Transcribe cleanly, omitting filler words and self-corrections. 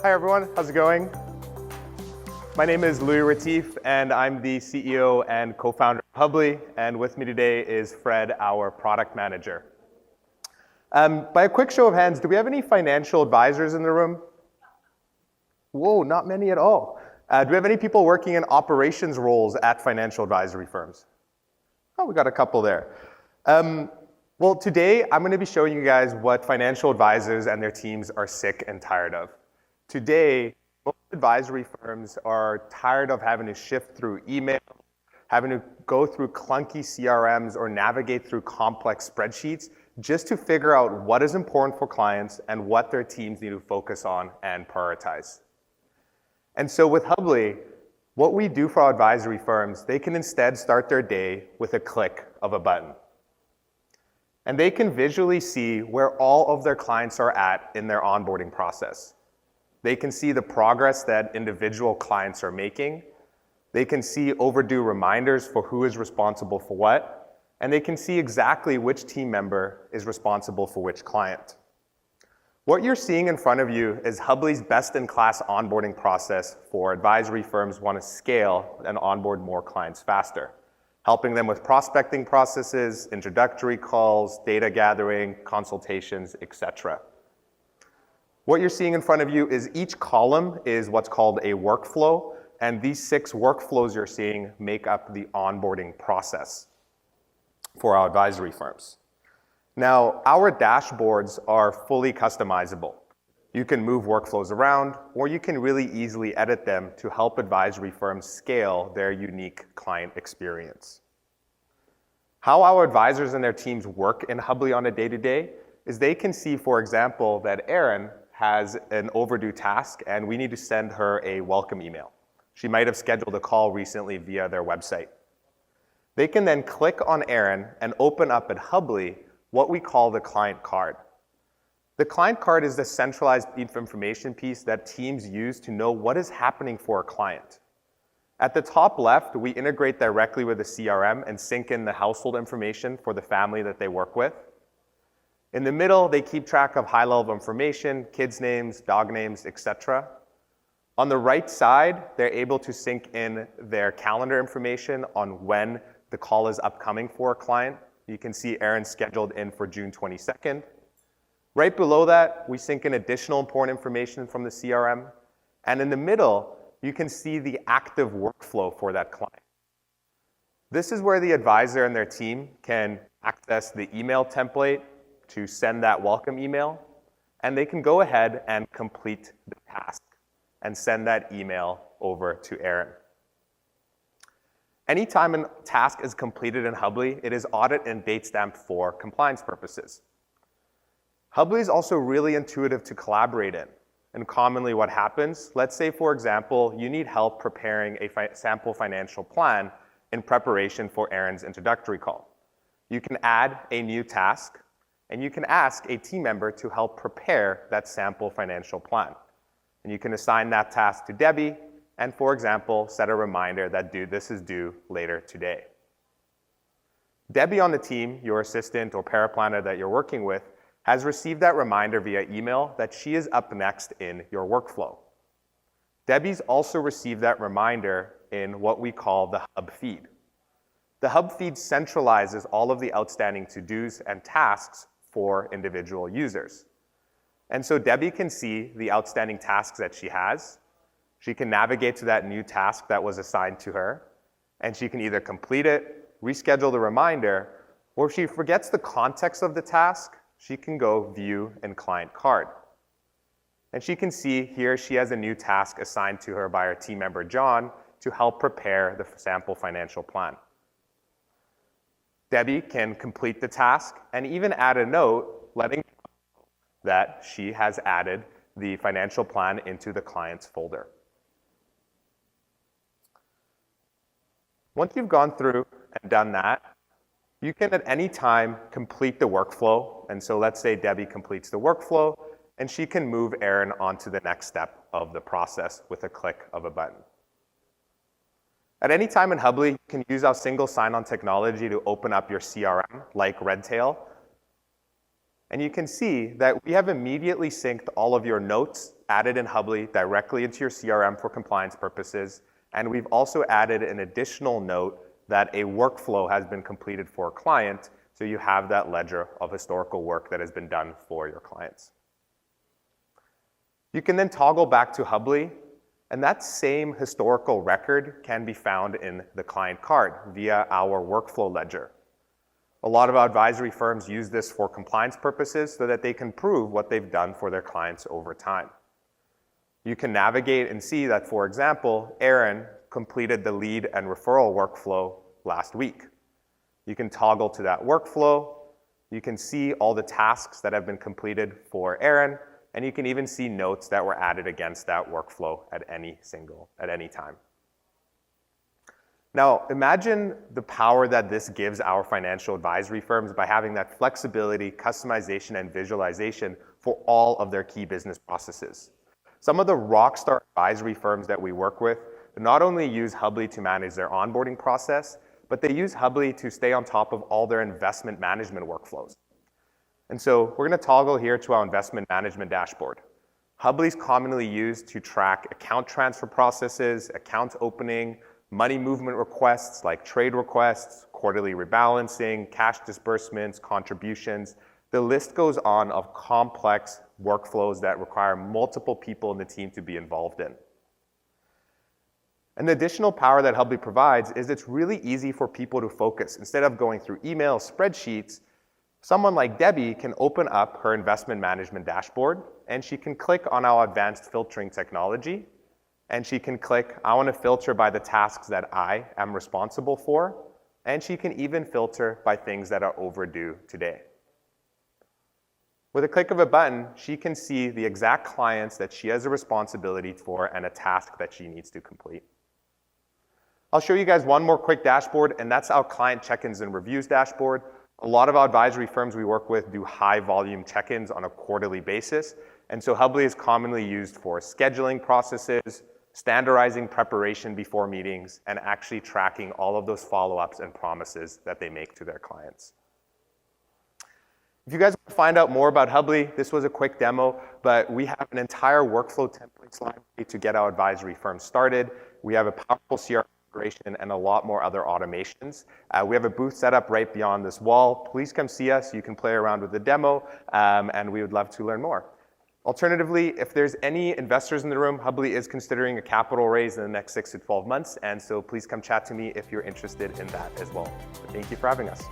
Hi everyone, how's it going? My name is Retief and I'm the CEO and co-founder of Hubly, and with me today is Fred, our product manager. By a quick show of hands, do we have any financial advisors in the room? Whoa, not many at all. Do we have any people working in operations roles at financial advisory firms? Oh, we got a couple there. Well, today I'm going to be showing you guys what financial advisors and their teams are sick and tired of. Today, most advisory firms are tired of having to shift through email, having to go through clunky CRMs or navigate through complex spreadsheets just to figure out what is important for clients and what their teams need to focus on and prioritize. And so with Hubly, what we do for our advisory firms, they can instead start their day with a click of a button. And they can visually see where all of their clients are at in their onboarding process. They can see the progress that individual clients are making. They can see overdue reminders for who is responsible for what. And they can see exactly which team member is responsible for which client. What you're seeing in front of you is Hubly's best-in-class onboarding process for advisory firms who want to scale and onboard more clients faster, helping them with prospecting processes, introductory calls, data gathering, consultations, etc. What you're seeing in front of you is each column is what's called a workflow, and these 6 workflows you're seeing make up the onboarding process for our advisory firms. Now, our dashboards are fully customizable. You can move workflows around, or you can really easily edit them to help advisory firms scale their unique client experience. How our advisors and their teams work in Hubly on a day-to-day is they can see, for example, that Erin has an overdue task and we need to send her a welcome email. She might have scheduled a call recently via their website. They can then click on Erin and open up at Hubly what we call the client card. The client card is the centralized information piece that teams use to know what is happening for a client. At the top left, we integrate directly with the CRM and sync in the household information for the family that they work with. In the middle, they keep track of high-level information, kids' names, dog names, etc. On the right side, they're able to sync in their calendar information on when the call is upcoming for a client. You can see Erin's scheduled in for June 22nd. Right below that, we sync in additional important information from the CRM. And in the middle, you can see the active workflow for that client. This is where the advisor and their team can access the email template to send that welcome email, and they can go ahead and complete the task and send that email over to Erin. Anytime a task is completed in Hubly, it is audit and date stamped for compliance purposes. Hubly is also really intuitive to collaborate in. And commonly what happens, let's say for example, you need help preparing a sample financial plan in preparation for Erin's introductory call. You can add a new task, and you can ask a team member to help prepare that sample financial plan. And you can assign that task to Debbie, and for example, set a reminder that this is due later today. Debbie on the team, your assistant or paraplanner that you're working with, has received that reminder via email that she is up next in your workflow. Debbie's also received that reminder in what we call the Hub feed. The Hub feed centralizes all of the outstanding to-dos and tasks for individual users. And so Debbie can see the outstanding tasks that she has. She can navigate to that new task that was assigned to her, and she can either complete it, reschedule the reminder, or if she forgets the context of the task, she can go view in client card. And she can see here she has a new task assigned to her by her team member John to help prepare the sample financial plan. Debbie can complete the task and even add a note letting that she has added the financial plan into the client's folder. Once you've gone through and done that, you can at any time complete the workflow. And so let's say Debbie completes the workflow and she can move Erin on to the next step of the process with a click of a button. At any time in Hubly, you can use our single sign-on technology to open up your CRM like Redtail. And you can see that we have immediately synced all of your notes, added in Hubly directly into your CRM for compliance purposes. And we've also added an additional note that a workflow has been completed for a client, so you have that ledger of historical work that has been done for your clients. You can then toggle back to Hubly, and that same historical record can be found in the client card via our workflow ledger. A lot of advisory firms use this for compliance purposes so that they can prove what they've done for their clients over time. You can navigate and see that, for example, Aaron completed the lead and referral workflow last week. You can toggle to that workflow. You can see all the tasks that have been completed for Aaron, and you can even see notes that were added against that workflow at any time. Now, imagine the power that this gives our financial advisory firms by having that flexibility, customization, and visualization for all of their key business processes. Some of the rockstar advisory firms that we work with not only use Hubly to manage their onboarding process, but they use Hubly to stay on top of all their investment management workflows. And so we're going to toggle here to our investment management dashboard. Hubly is commonly used to track account transfer processes, account opening, money movement requests like trade requests, quarterly rebalancing, cash disbursements, contributions. The list goes on of complex workflows that require multiple people in the team to be involved in. And the additional power that Hubly provides is it's really easy for people to focus. Instead of going through email spreadsheets, someone like Debbie can open up her investment management dashboard, and she can click on our advanced filtering technology, and she can click, I want to filter by the tasks that I am responsible for, and she can even filter by things that are overdue today. With a click of a button, she can see the exact clients that she has a responsibility for and a task that she needs to complete. I'll show you guys one more quick dashboard, and that's our client check-ins and reviews dashboard. A lot of advisory firms we work with do high volume check-ins on a quarterly basis, and so Hubly is commonly used for scheduling processes, standardizing preparation before meetings, and actually tracking all of those follow-ups and promises that they make to their clients. If you guys want to find out more about Hubly, this was a quick demo, but we have an entire workflow templates library to get our advisory firms started. We have a powerful CRM integration and a lot more other automations. We have a booth set up right beyond this wall. Please come see us. You can play around with the demo, and we would love to learn more. Alternatively, if there's any investors in the room, Hubly is considering a capital raise in the next 6 to 12 months, and so please come chat to me if you're interested in that as well. Thank you for having us.